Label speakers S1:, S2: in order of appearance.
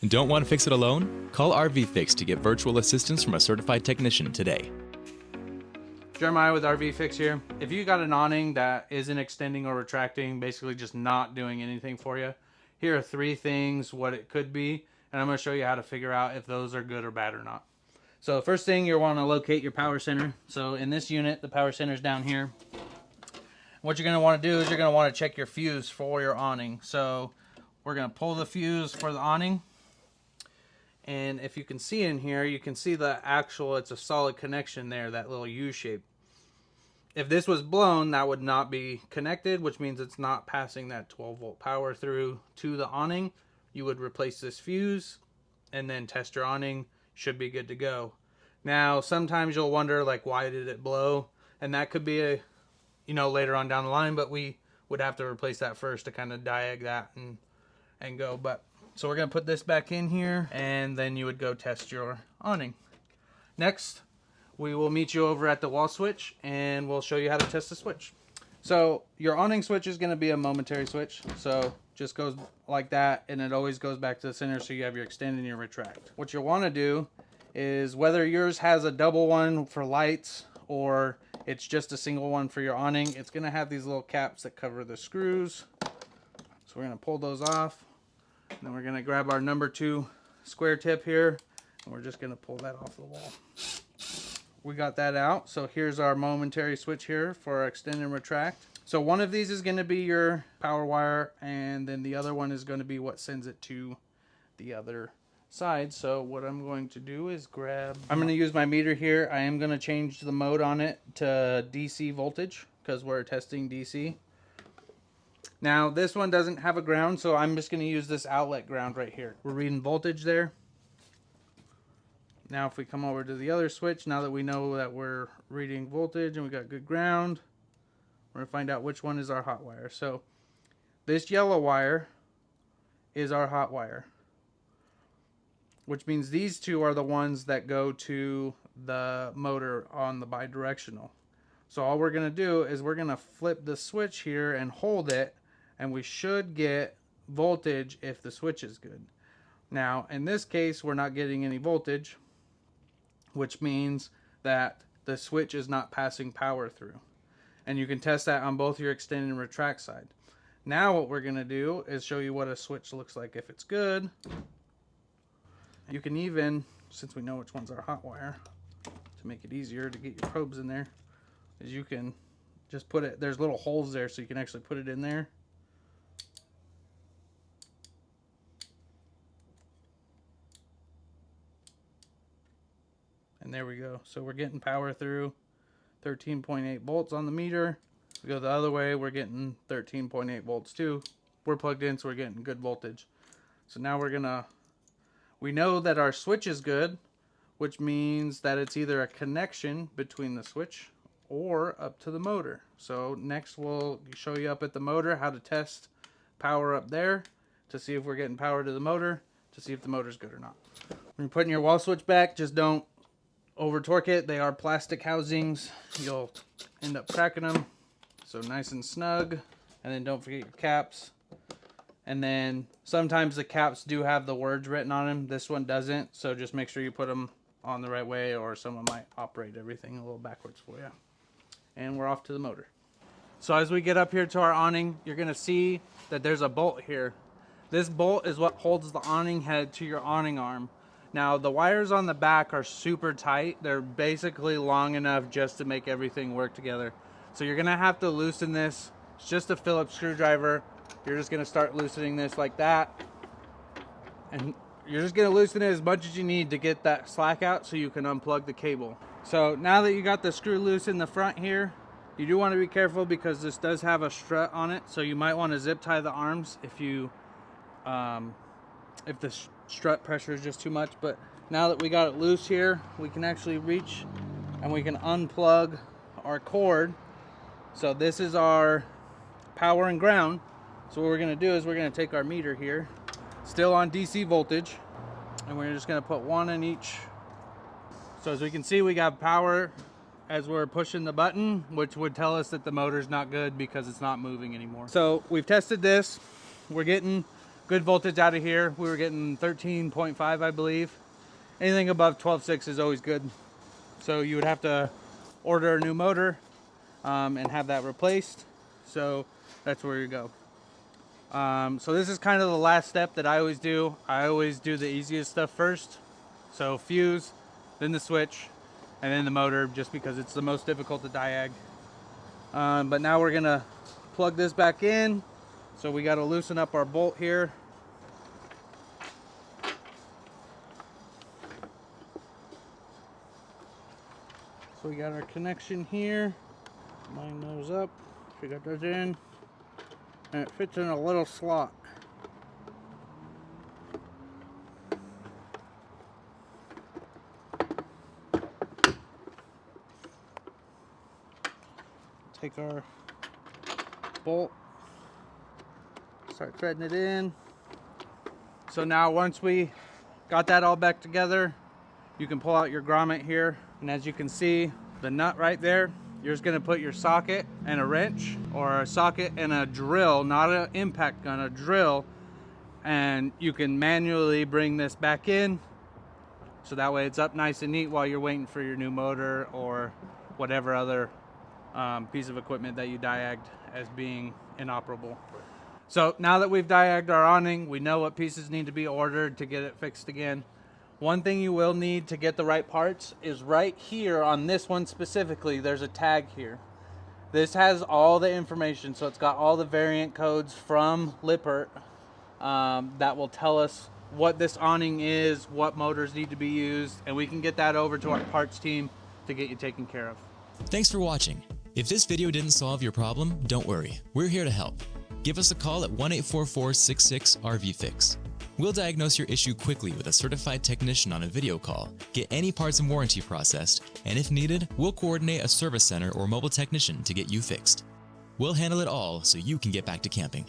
S1: And don't want to fix it alone? Call RVFix to get virtual assistance from a certified technician today.
S2: Jeremiah with RVFix here. If you got an awning that isn't extending or retracting, basically just not doing anything for you, here are 3 things what it could be, and I'm going to show you how to figure out if those are good or bad or not. So first thing, you'll want to locate your power center. So in this unit, the power center is down here. What you're going to want to do is you're going to want to check your fuse for your awning. So we're going to pull the fuse for the awning. And if you can see in here, you can see the actual, it's a solid connection there, that little U shape. If this was blown, that would not be connected, which means it's not passing that 12-volt power through to the awning. You would replace this fuse and then test your awning. Should be good to go. Now, sometimes you'll wonder, like, why did it blow? And that could be a, later on down the line, but we would have to replace that first to kind of diag that and go. But so we're going to put this back in here, and then you would go test your awning. Next, we will meet you over at the wall switch, and we'll show you how to test the switch. So your awning switch is going to be a momentary switch. So just goes like that, and it always goes back to the center, so you have your extend and your retract. What you want to do is, whether yours has a double one for lights or it's just a single one for your awning, it's going to have these little caps that cover the screws. So we're going to pull those off. Then we're going to grab our number 2 square tip here, and we're just going to pull that off the wall. We got that out. So here's our momentary switch here for our extend and retract. So one of these is going to be your power wire, and then the other one is going to be what sends it to the other side. So what I'm going to do is I'm going to use my meter here. I am going to change the mode on it to DC voltage because we're testing DC. Now this one doesn't have a ground, so I'm just going to use this outlet ground right here. We're reading voltage there. Now if we come over to the other switch, now that we know that we're reading voltage and we got good ground, we're going to find out which one is our hot wire. So this yellow wire is our hot wire, which means these 2 are the ones that go to the motor on the bidirectional. So all we're going to do is we're going to flip the switch here and hold it, and we should get voltage if the switch is good. Now, in this case, we're not getting any voltage, which means that the switch is not passing power through. And you can test that on both your extend and retract side. Now what we're going to do is show you what a switch looks like if it's good. You can even, since we know which one's our hot wire, to make it easier to get your probes in there, is you can just put it, there's little holes there, so you can actually put it in there. And there we go. So we're getting power through 13.8 volts on the meter. We go the other way, we're getting 13.8 volts too. We're plugged in, so we're getting good voltage. So now we know that our switch is good, which means that it's either a connection between the switch or up to the motor. So next we'll show you up at the motor how to test power up there to see if we're getting power to the motor, to see if the motor's good or not. When you're putting your wall switch back, just don't over torque it. They are plastic housings. You'll end up cracking them. So nice and snug. And then don't forget your caps. And then sometimes the caps do have the words written on them. This one doesn't. So just make sure you put them on the right way, or someone might operate everything a little backwards for you. And we're off to the motor. So as we get up here to our awning, you're going to see that there's a bolt here. This bolt is what holds the awning head to your awning arm. Now the wires on the back are super tight. They're basically long enough just to make everything work together. So you're gonna have to loosen this. It's just a Phillips screwdriver. You're just gonna start loosening this like that. And you're just gonna loosen it as much as you need to get that slack out so you can unplug the cable. So now that you got the screw loose in the front here, you do want to be careful because this does have a strut on it. So you might want to zip tie the arms if the strut pressure is just too much. But now that we got it loose here, we can actually reach and we can unplug our cord. So this is our power and ground. So what we're going to do is we're going to take our meter here, still on DC voltage, and we're just going to put one in each. So as we can see, we got power as we're pushing the button, which would tell us that the motor's not good because it's not moving anymore. So we've tested this. We're getting good voltage out of here. We were getting 13.5, I believe. Anything above 12.6 is always good. So you would have to order a new motor and have that replaced. So that's where you go. So this is kind of the last step that I always do. I always do the easiest stuff first. So fuse, then the switch, and then the motor, just because it's the most difficult to diag. But now we're gonna plug this back in. So we gotta loosen up our bolt here. So we got our connection here. Line those up. We got those in. And it fits in a little slot. Take our bolt, start threading it in. So now once we got that all back together, you can pull out your grommet here. And as you can see, the nut right there, you're just gonna put your socket and a wrench, or a socket and a drill, not an impact gun, a drill, and you can manually bring this back in. So that way it's up nice and neat while you're waiting for your new motor or whatever other piece of equipment that you diagged as being inoperable. So now that we've diagged our awning, we know what pieces need to be ordered to get it fixed again. One thing you will need to get the right parts is right here on this one specifically, there's a tag here. This has all the information, so it's got all the variant codes from Lippert that will tell us what this awning is, what motors need to be used, and we can get that over to our parts team to get you taken care of.
S1: Thanks for watching. If this video didn't solve your problem, don't worry. We're here to help. Give us a call at 1-844-66-RVFix. We'll diagnose your issue quickly with a certified technician on a video call, get any parts and warranty processed, and if needed, we'll coordinate a service center or mobile technician to get you fixed. We'll handle it all so you can get back to camping.